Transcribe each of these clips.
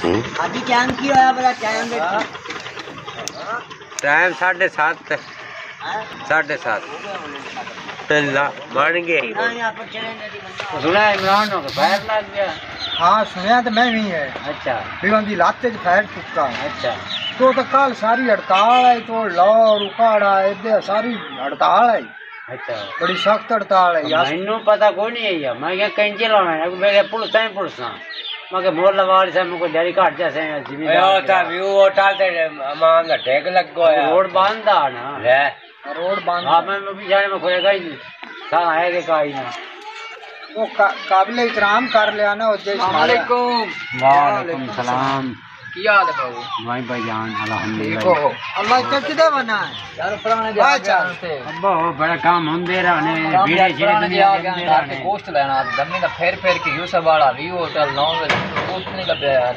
अभी टाइम की होया बड़ा टाइम टाइम 7:30 7:30 पहला बन गया। सुना इमरान हो फैर लग गया। हाँ सुनिया तो मैं भी है। अच्छा फिर उनकी लाते च फैर चुका। अच्छा तो कल सारी हड़ताल है तो लाहौर उकाड़ा इधर सारी हड़ताल है। अच्छा बड़ी सख्त हड़ताल है यार। मैनू पता कोई नहीं है यार। मैं क्या कैंची लाना है मैं पुलिस है पुलिस मैं क्या मोर लवाड़ से मुझको जरी काट जैसे जिम्मेदार था व्यू होटल ते अमान दा ठेक लग गया रोड बांधा ना है रोड बांध। हां मैं भी जाने में खोएगा ही नहीं सारा आएगा काई ना वो काबिल इकराम कर लिया ना। अस्सलाम वालेकुम सलाम। क्या हाल है बाबू? भाई जान अल्हम्दुलिल्लाह। देखो अल्लाह इतना किधर बना है यार पुराने जमाने से। अब्बा वो बड़ा काम होंदे रहने भीड़े छिड़े दुनिया के अंदर गोश्त लेना गन्ने का फेर के यूसुफ वाला भी होटल नॉन गोश्त नहीं लगे यार।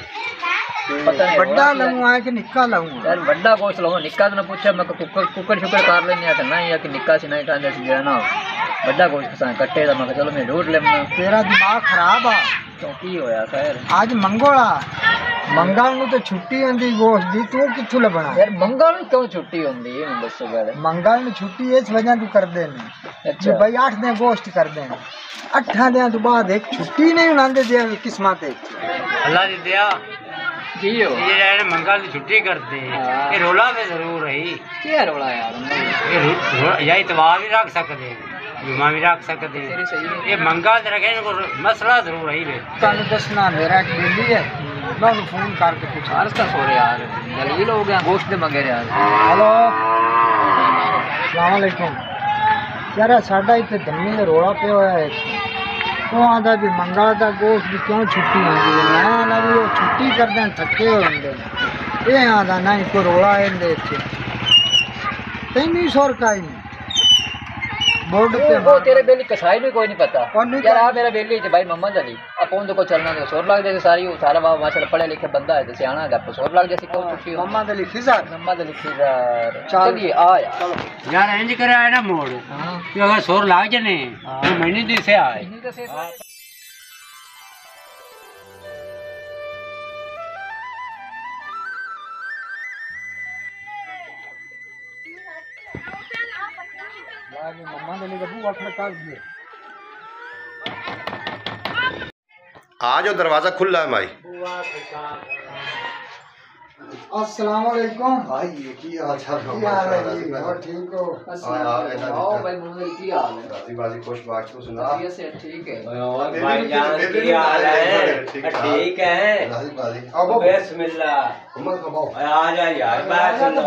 पता नहीं बड़ा लहू है कि निक्का लहू यार बड़ा गोश्त लो निक्का तो ना पूछा मैं कुकर शुकर कर लेने तो नहीं है कि निक्का से नहीं कहते सी ना बड़ा गोश्त पसंद कट्टे दा मैं चलो मैं ढूंढ लेना। तेरा दिमाग खराब आ क्यों की होया खैर आज मंगोला मंगल ਨੂੰ तो छुट्टी होंदी गोश्त दी तू किथों लबना यार मंगल ਨੂੰ क्यों छुट्टी होंदी है मैं दसो पहले। मंगल ਨੂੰ छुट्टी इस वजह तू कर देने अच्छा भाई 8 दिन गोश्त कर देने 8 दिन तो बाद एक छुट्टी नहीं उनांदे दे किस्मत है अल्लाह दी दया की हो ये मंगल की छुट्टी करते ये रोला में जरूर रही क्या रोला यार ये इतवार भी रख सकते जुमा भी रख सकते ये मंगल रखे इनको मसला जरूर रही है। कल दसना मेरा एक बेली है मैं उन्हें फोन करके पूछा अर्ज सो रहे यार दलील हो गया गोश्त दे मंगे यार। हेलो अस्सलाम वालेकुम यार साडा इत्थे धम्मी दा रोला पे होया है तो आंदा भी मंगल दा गोश्त दी क्यों छुट्टी होंदी है मैं आंदा भी वो छुट्टी करदे थके होंदे ये आंदा नहीं कोई रोला इहदे च तैनूं सौर का ही बोर्ड पे वो तेरे बेली कसाई में कोई नहीं पता कौन यार आ मेरा बेली है भाई मोहम्मद अली अपन को चलना तो सोर लाग जैसे सारी सारा बाबा माशाल्लाह पढ़े लिखे बंदा है तो सियाना है आप सोर लाग जैसे क्यों छुट्टी हो मोहम्मद अली खिजार चलिए आ यार यार इंज करे आए ना मोड़ कि अगर सोर लाग जाने तो महीने दिन से आए मोहम्मद अली का बुआ खड़का दिए। आ जाओ दरवाजा खुला है भाई। अस्सलाम वालेकुम भाई ये की हाल चाल की हाल है जी और ठीक हो? आओ भाई मोहम्मद की हाल है राती बाजी खुश बात को सुना ये से ठीक है और भाई जान की हाल है ठीक है राती बाजी अब बिस्मिल्लाह उमर कबाओ आ जा यार बात सुनो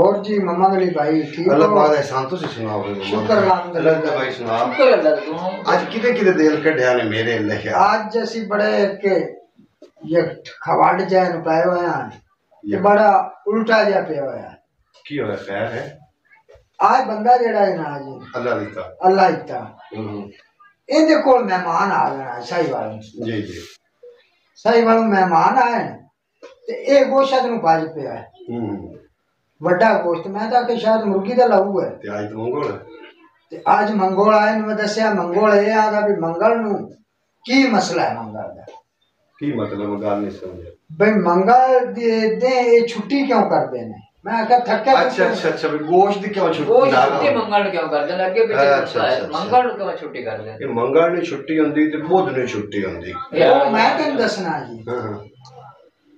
और जी मोहम्मद अली भाई ठीक अल्लाह हो? पाक एहसान तो से सुनाओ शुक्र अल्लाह का भाई सुना शुक्र अल्लाह का आज किते किते दिल कढ़या ने मेरे अल्लाह के आज जैसी बड़े के ये खवाड़ जाए न पाए हुए हैं ये बड़ा उल्टा जा पे होया की होया खैर है आज बंदा जेड़ा है ना आज अल्लाह रीता अल्लाह इता इनके कोल मेहमान आ गए साहिवाल जी जी साहिवाल मेहमान आए ते ए गोश्त नु बाज पे है बड़ा गोश्त मैं तो के शायद मुर्गी दा लहू है ते आज तो मंगोल ते आज मंगोल आए ने दसया मंगोल ए आदा भी मंगल नु की मसला है मंगल दा की मतलब गाल नहीं समझे भाई मंगल दे ये छुट्टी क्यों कर देने मैं क्या थके अच्छा भाई गोश्त दी क्यों वो छुट्टी छुट्टी मंगल क्यों कर देना आगे पीछे अच्छा, है अच्छा, मंगल क्यों छुट्टी कर देना ये मंगल ने छुट्टी होंदी ते बुध ने छुट्टी होंदी वो मैं तेन दसना जी हां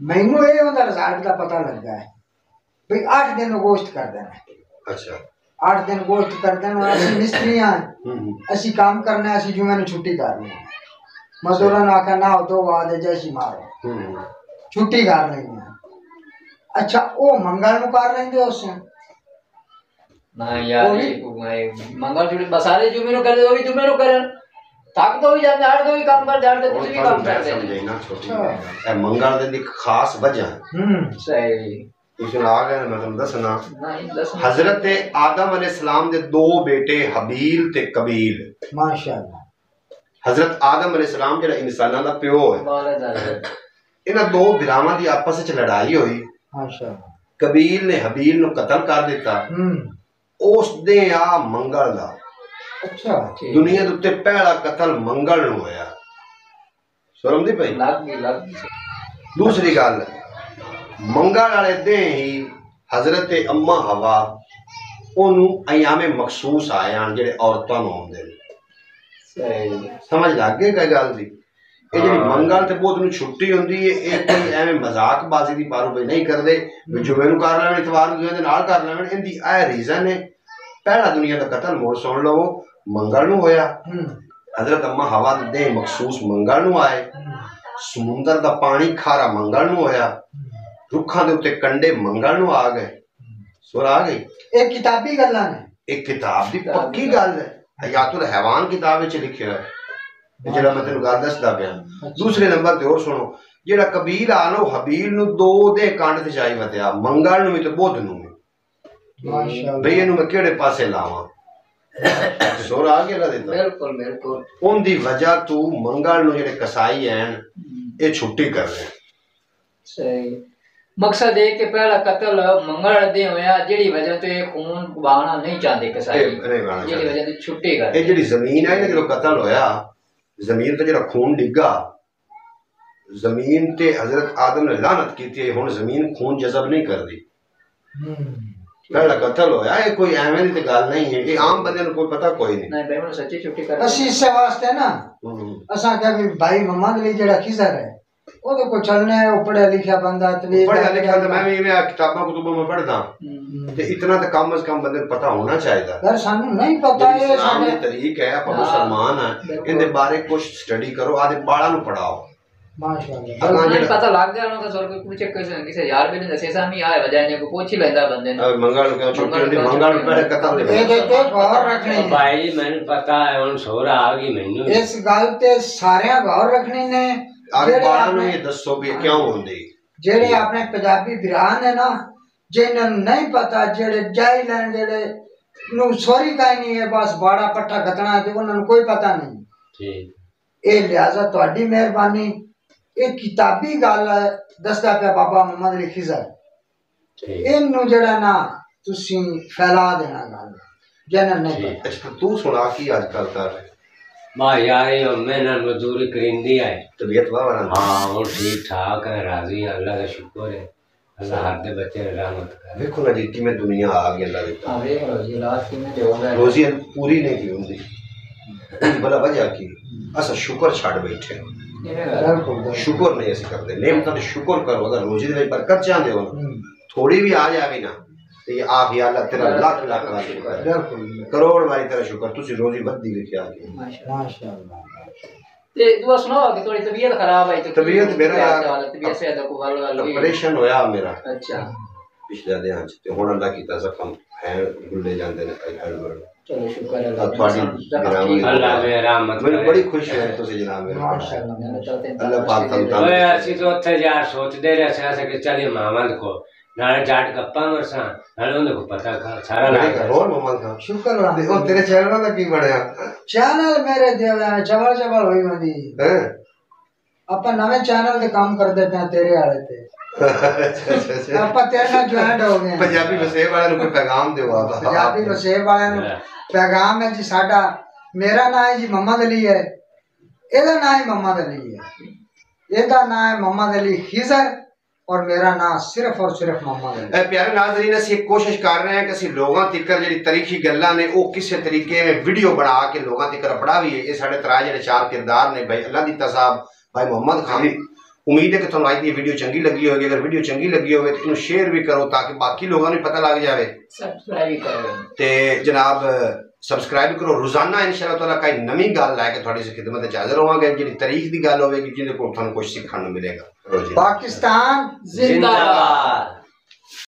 मैनू ये होंदा रिजल्ट का पता लगा है भाई 8 दिन गोश्त कर देना अच्छा 8 दिन गोश्त कर देना असि मिस्त्री हैं असि काम करने असि जुमे ने छुट्टी कर ली मजदूरों ने आखा ना हो तो बाद जैसी मारो छुट्टी कर लेंगे अच्छा वो मंगल नु कर लेंगे उससे ना यार मंगल छुट्टी बसारे जुमे नो कर दे वो भी जुमे नो कर थक तो भी जाते हर कोई काम कर जाते कुछ भी काम कर दे समझे ना छोटी ए मंगल दिन दी खास वजह सही तुझे आ गए मैं तुम दसना नहीं दसना हजरत आदम अलैहिस्सलाम दे दो बेटे हबील ते कबील माशाअल्लाह हजरत आदम अलैहिस्सलाम जेड़ा इंसानां दा प्यो है इन्हां दो बिरावां दी आपस विच लड़ाई होई माशाअल्लाह कबील ने हबील नु कत्ल कर दिता उस दे आ मंगल दा अच्छा दुनिया दे उत्ते पहला कत्ल मंगल नु होया शर्म दी पई लग गई दूसरी गल मंगल वाले दिन ही हजरत अम्मा हवा ओनू अयामे मखसूस आए हैं जेडे औरतों नूं आउंदे ने। समझ लग गई कोई गल दी? ये जी मंगल ते बहुत नूं छुट्टी होंदी है, ये कोई एवें मजाकबाजी दी बारो नहीं करदे भी जुमे नूं कर लैण इतवार नूं दे नाल कर लैण। इहदी ए रीजन है पहला दुनिया दा कतल मोड़ सुन लो मंगल नूं होया। हजरत अम्मा हवा दे दिन मखसूस मंगल नूं आए। समुंदर दा पानी खारा मंगल नूं होया। रुखां दे उत्ते कंडे मंगल नूं आ गए। सुर आ गई? एक किताबी गल्लां ने, एक किताब दी पक्की गल है। हयातुल हैवान किताब विच लिखिया है जेड़ा मैं तेनू गल दसदा पिया। दूसरे नंबर ते और सुनो जेड़ा कबील आ नो हबील नूं दो दे कंड ते जाई वतया मंगल नूं भी ते बुध नूं भी। माशाअल्लाह भई इनू मैं केड़े पासे लावां? सुर आ गया देता बिल्कुल बिल्कुल। उनदी वजह तू मंगल नूं जेड़े कसाई हैं ये छुट्टी कर रहे हैं। सही मकसद है कि पहला कत्ल मंगल दे होया जेड़ी वजह तो ये खून बहाना नहीं चाहते कसाई जेड़ी वजह तो छुट्टी कर। ये जेड़ी जमीन है ना जो कत्ल होया जमीन ते जेड़ा खून डिग्गा जमीन ते हजरत आदम ने लानत की थी। हुण जमीन खून जज़ब नहीं करदी। पहला कत्ल होया ये कोई एवें दी ते गल नहीं है। ये आम बंदे नूं कोई पता कोई नहीं। नहीं भाई सच्ची छुट्टी कर असी इस वास्ते ना असा क्या भी भाई मम्मा के लिए जेड़ा खिजर है वो तो को चलने है पढ़ा लिखा बंदा तवीर पढ़ा लिखा तो मैं भी किताबां कुतुबां में पढ़दा ते इतना तो कम से कम बंदे पता होना चाहिए। यार सानू नहीं पता है साडे तरीक है आप मुसलमान है इनदे बारे कुछ स्टडी करो आदे बाड़ा नु पढ़ाओ। माशाअल्लाह अगर पता लग गया ना तो सर कोई पूछे किसी यार भी नहीं दसे सामी आए वजह ने को पूछ ही लेंदा बंदे ने मंगल को छुट्टी होंदी मंगल पहले कतल दे ये गौर रखनी भाई मैंने पता है हुन सोरा आ गई मैनू इस गल ते सारे गौर रखनी ने। आगे बाड़ा नु ये दसो भी क्यों होंदी जेड़े अपने पंजाबी बिरान है ना जिन्हें नहीं पता जेड़े जाहिल हैं जेड़े नु सॉरी का नहीं है बस बाड़ा पट्टा गतना है उन्हें कोई पता नहीं। ठीक ए लिहाजा ਤੁਹਾਡੀ ਮਿਹਰਬਾਨੀ ਇਹ किताबी गल दसदा पिया बाबा मोहम्मद अली खिजर इनू जेड़ा ना तुसी फैला देना गल जन नहीं। अच्छा तू सुना की आजकल कर मां यार ये मेहनत मजदूरी करिंदी है तबीयत वाला हां और ठीक ठाक है राजी अल्लाह का शुक्र है अल्लाह हर दे बच्चे रहमत करे। देखो ना जी कि मैं दुनिया आ गई अल्लाह दी हां देख लो जी लास्ट में जो होगा रोजी पूरी नहीं की हुंदी भला वजह की असा शुक्र छड़ बैठे शुक्र नहीं ऐसे करते नेमतां ते शुक्र करो। अगर रोजी दे विच बरकत चाहते हो थोड़ी भी आ जावे ना तो ये आप या अल्लाह तेरा लाख लाख का शुक्र है करोड़ वाली तेरा शुक्र तुसी रोजी बद्दी लेके आ गए माशाअल्लाह। ते दुआ सुनाओ कि थोड़ी तबीयत खराब है तो तबीयत मेरा तबीयत से तो को वाल ऑपरेशन होया मेरा। अच्छा पिछले दिन ते हुण अल्लाह की जख्म है गुले जांदे ने चलो शुक्र है थोड़ी अल्लाह में रहमत मेरी बड़ी खुशी है तुसी जनाब मेरे माशाअल्लाह अल्लाह पाक तंता ओए असि तो ओथे यार सोचदे रहे से कि चलिए मोहम्मद को नाले जाट गप्पा मरसा नाले उन्हें को पता का सारा लगा रोल मोहम्मद खान शुक्र है। और तेरे चैनल दा की बनया चैनल मेरे देवया चवल चवल होई वंदी हैं अपन नवे चैनल ते काम कर देते हैं तेरे वाले ते अच्छा अपन तेरे नाल ज्वाइंट हो गए पंजाबी वसेब वाले को पैगाम दियो आप पंजाबी वसेब वाले नु पैगाम है जी साडा मेरा नाम है जी मोहम्मद अली है एदा नाम है मोहम्मद अली है एदा नाम है मोहम्मद अली खिजर और मेरा नाम सिर्फ और सिर्फ मोहम्मद अली। प्यारे नाज़रीन असी कोशिश कर रहे हैं कि असी लोगों तिकर जी तारीखी गल्लां ने वो किसी तरीके में वीडियो बना के लोगों तिकर पढ़ावी है। ये साढ़े त्रै जेडे चार किरदार ने भाई अल्लाह दीता साहब भाई मोहम्मद खान। उम्मीद है कि तुहानू अज दी वीडियो चंगी लगी होगी। अगर वीडियो चंगी लगी हो तो शेयर भी करो ताकि बाकी लोगों को पता लग जाए। सब्सक्राइब करो ते जनाब सब्सक्राइब करो। रोजाना इंशाअल्लाह ताला कई नवी गल लैके थोड़ी सी खिदमत हाजिर होवांगे जी तारीख की गल होगी जिंदे को तुहानू कुछ सीखने मिलेगा। पाकिस्तान जिंदाबाद।